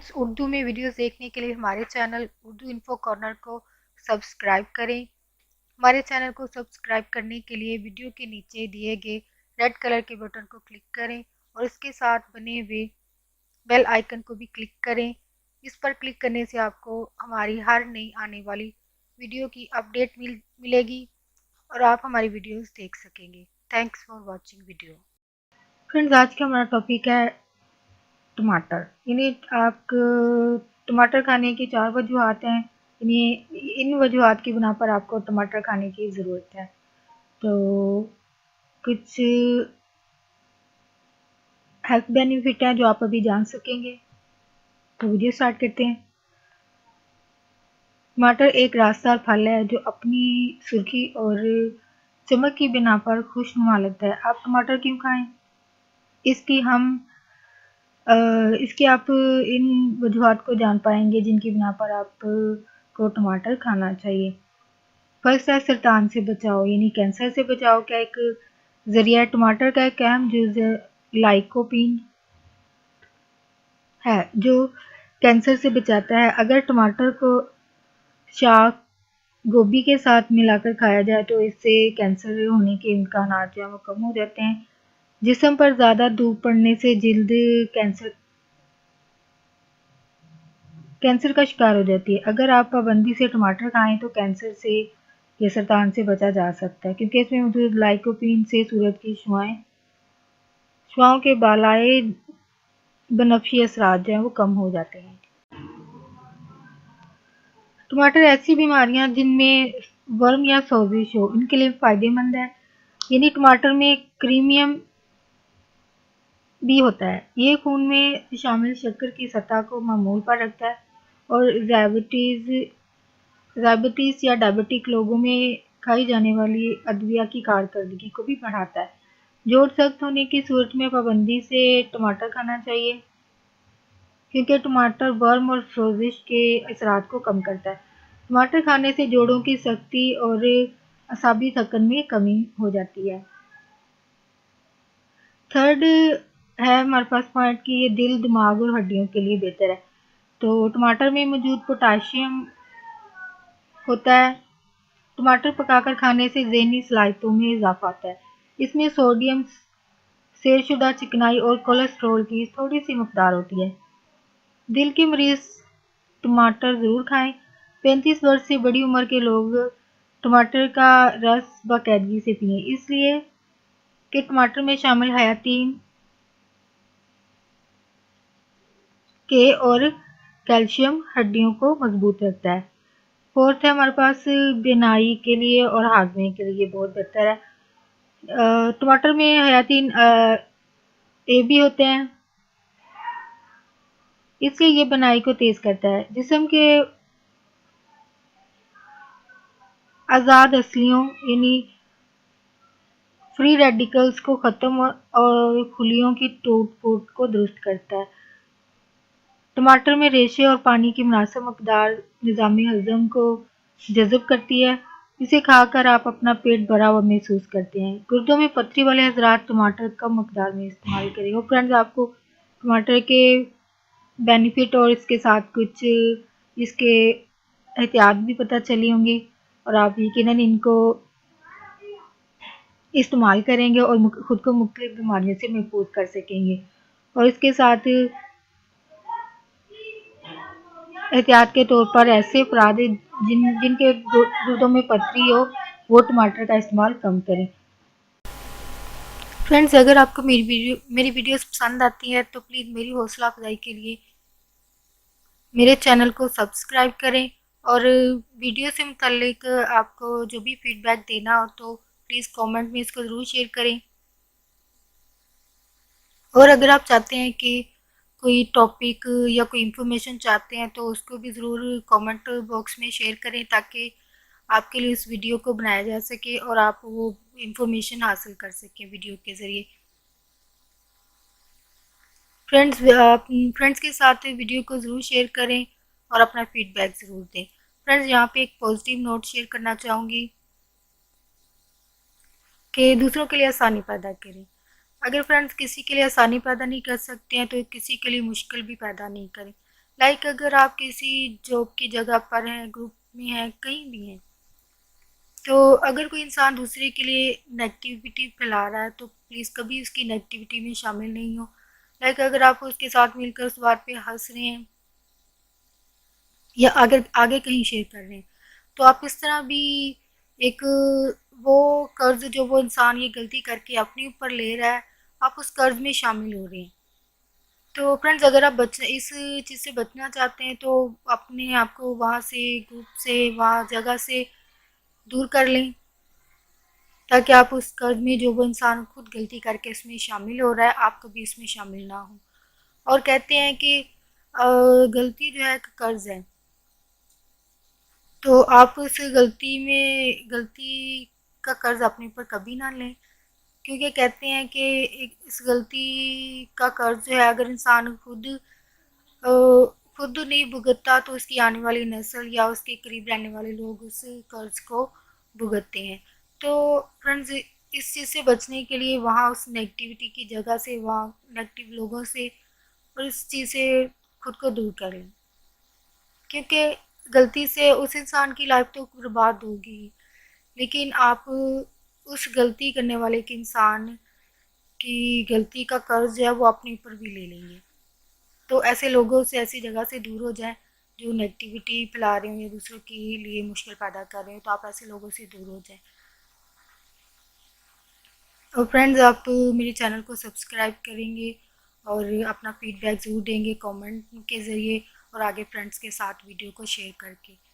Friends, Urdu में videos देखने के लिए हमारे चैनल उर्दू इन्फो कॉर्नर को सब्सक्राइब करें। हमारे चैनल को सब्सक्राइब करने के लिए वीडियो के नीचे दिए गए रेड कलर के बटन को क्लिक करें और इसके साथ बने हुए बेल आइकन को भी क्लिक करें। इस पर क्लिक करने से आपको हमारी हर नई आने वाली वीडियो की अपडेट मिलेगी और आप हमारी वीडियोस देख सकेंगे। Thanks for watching video. Friends, आज का हमारा टॉपिक है टमाटर। इन्हें आप टमाटर खाने की 4 वजूहत हैं। इन वजूहत की बिना पर आपको टमाटर खाने की ज़रूरत है। तो कुछ हेल्थ बेनिफिट हैं जो आप अभी जान सकेंगे। तो वीडियो स्टार्ट करते हैं। टमाटर एक रासदार फल है जो अपनी सुर्खी और चमक की बिना पर खुशनुमा लगता है। आप टमाटर क्यों खाएं? इसकी हम इसके आप इन वजूहत को जान पाएंगे जिनकी बिना पर आपको टमाटर खाना चाहिए। फर्स्ट है सरतान से बचाओ, यानी कैंसर से बचाव का एक जरिया। टमाटर का एक अहम जुज़ लाइकोपीन है जो कैंसर से बचाता है। अगर टमाटर को शाक गोभी के साथ मिलाकर खाया जाए तो इससे कैंसर होने के इम्कान जो है वो कम हो जाते हैं। जिस्म पर ज़्यादा धूप पड़ने से जिल्द कैंसर का शिकार हो जाती है। अगर आप पाबंदी से टमाटर खाएं तो कैंसर से या सरतान से बचा जा सकता है, क्योंकि इसमें मौजूद लाइकोपीन से सूरज की शुआओं के बालाए बनफशी असरात जो हैं वो कम हो जाते हैं। टमाटर ऐसी बीमारियां जिनमें वर्म या सोजिश हो, इनके लिए फ़ायदेमंद है। यानी टमाटर में क्रीमियम भी होता है। ये खून में शामिल शक्कर की सतह को मामूल पर रखता है और डायबिटीज़ या डायबिटिक लोगों में खाई जाने वाली अदविया की कारकर्दगी को भी बढ़ाता है। जोड़ सख्त होने की सूरत में पाबंदी से टमाटर खाना चाहिए, क्योंकि टमाटर वर्म और सोजिश के असरात को कम करता है। टमाटर खाने से जोड़ों की सख्ती और असाबी थकन में कमी हो जाती है। थर्ड है हमारे पास पॉइंट कि ये दिल, दिमाग और हड्डियों के लिए बेहतर है। तो टमाटर में मौजूद पोटाशियम होता है। टमाटर पकाकर खाने से ज़हनी सलाहियतों में इजाफा होता है। इसमें सोडियम, सेरशुदा चिकनाई और कोलेस्ट्रॉल की थोड़ी सी मकदार होती है। दिल के मरीज टमाटर ज़रूर खाएं। 35 वर्ष से बड़ी उम्र के लोग टमाटर का रस बाकायदगी से पिएं, इसलिए कि टमाटर में शामिल हयातीन के और कैल्शियम हड्डियों को मजबूत रखता है। फोर्थ है हमारे पास बिनाई के लिए और हाजमे के लिए बहुत बेहतर है। टमाटर में हयातीन ए भी होते हैं, इसलिए ये बनाई को तेज करता है। जिस्म के आज़ाद असलियों यानी फ्री रेडिकल्स को ख़त्म और खुलियों की टूट फूट को दुरुस्त करता है। टमाटर में रेशे और पानी की मुनासिब मकदार निज़ामी हज़म को जज़ब करती है। इसे खाकर आप अपना पेट भरा हुआ महसूस करते हैं। गुर्दों में पथरी वाले हज़रात टमाटर कम मकदार में इस्तेमाल करें। और फ्रेंड्स, आपको टमाटर के बेनिफिट और इसके साथ कुछ इसके एहतियात भी पता चली होंगी और आप यकीनन इनको इस्तेमाल करेंगे और ख़ुद को मुख्तलिफ बीमारियों से महफूज कर सकेंगे। और इसके साथ एहतियात के तौर पर ऐसे अफराद जिनके गुर्दों में पथरी हो वो टमाटर का इस्तेमाल कम करें। फ्रेंड्स, अगर आपको मेरी वीडियोस पसंद आती है तो प्लीज़ मेरी हौसला अफजाई के लिए मेरे चैनल को सब्सक्राइब करें और वीडियो से मुतल्लिक आपको जो भी फीडबैक देना हो तो प्लीज़ कमेंट में इसको ज़रूर शेयर करें। और अगर आप चाहते हैं कि कोई टॉपिक या कोई इन्फॉर्मेशन चाहते हैं तो उसको भी ज़रूर कमेंट बॉक्स में शेयर करें, ताकि आपके लिए इस वीडियो को बनाया जा सके और आप वो इन्फॉर्मेशन हासिल कर सकें वीडियो के ज़रिए। फ्रेंड्स के साथ वीडियो को ज़रूर शेयर करें और अपना फीडबैक ज़रूर दें। फ्रेंड्स, यहाँ पे एक पॉजिटिव नोट शेयर करना चाहूँगी कि दूसरों के लिए आसानी पैदा करें। अगर फ्रेंड्स किसी के लिए आसानी पैदा नहीं कर सकते हैं तो किसी के लिए मुश्किल भी पैदा नहीं करें। लाइक अगर आप किसी जॉब की जगह पर हैं, ग्रुप में हैं, कहीं भी हैं, तो अगर कोई इंसान दूसरे के लिए नेगेटिविटी फैला रहा है तो प्लीज़ कभी उसकी नेगेटिविटी में शामिल नहीं हो। लाइक अगर आप उसके साथ मिलकर उस बात पे हंस रहे हैं या आगे आगे कहीं शेयर कर रहे हैं, तो आप इस तरह भी एक वो कर्ज जो वो इंसान ये गलती करके अपने ऊपर ले रहा है, आप उस कर्ज में शामिल हो रहे हैं। तो फ्रेंड्स, अगर आप बच इस चीज़ से बचना चाहते हैं तो अपने आप को वहाँ से, ग्रुप से, वहाँ जगह से दूर कर लें, ताकि आप उस कर्ज में जो वो इंसान खुद गलती करके इसमें शामिल हो रहा है, आप कभी इसमें शामिल ना हो। और कहते हैं कि गलती जो है एक कर्ज है, तो आप उस गलती का कर्ज अपने ऊपर कभी ना लें, क्योंकि कहते हैं कि इस गलती का कर्ज जो है अगर इंसान खुद नहीं भुगतता तो उसकी आने वाली नस्ल या उसके करीब रहने वाले लोग उस कर्ज को भुगतते हैं। तो फ्रेंड्स, इस चीज़ से बचने के लिए वहाँ उस नेगेटिविटी की जगह से, वहाँ नेगेटिव लोगों से और इस चीज़ से खुद को दूर करें, क्योंकि गलती से उस इंसान की लाइफ तो बर्बाद होगी, लेकिन आप उस गलती करने वाले के इंसान की गलती का कर्ज जो है वो अपने ऊपर भी ले लेंगे। तो ऐसे लोगों से, ऐसी जगह से दूर हो जाएं जो नेगेटिविटी फैला रहे हो या दूसरों के लिए मुश्किल पैदा कर रहे हो, तो आप ऐसे लोगों से दूर हो जाएं। और फ्रेंड्स, आप मेरे चैनल को सब्सक्राइब करेंगे और अपना फीडबैक ज़रूर देंगे कमेंट के ज़रिए और आगे फ्रेंड्स के साथ वीडियो को शेयर करके।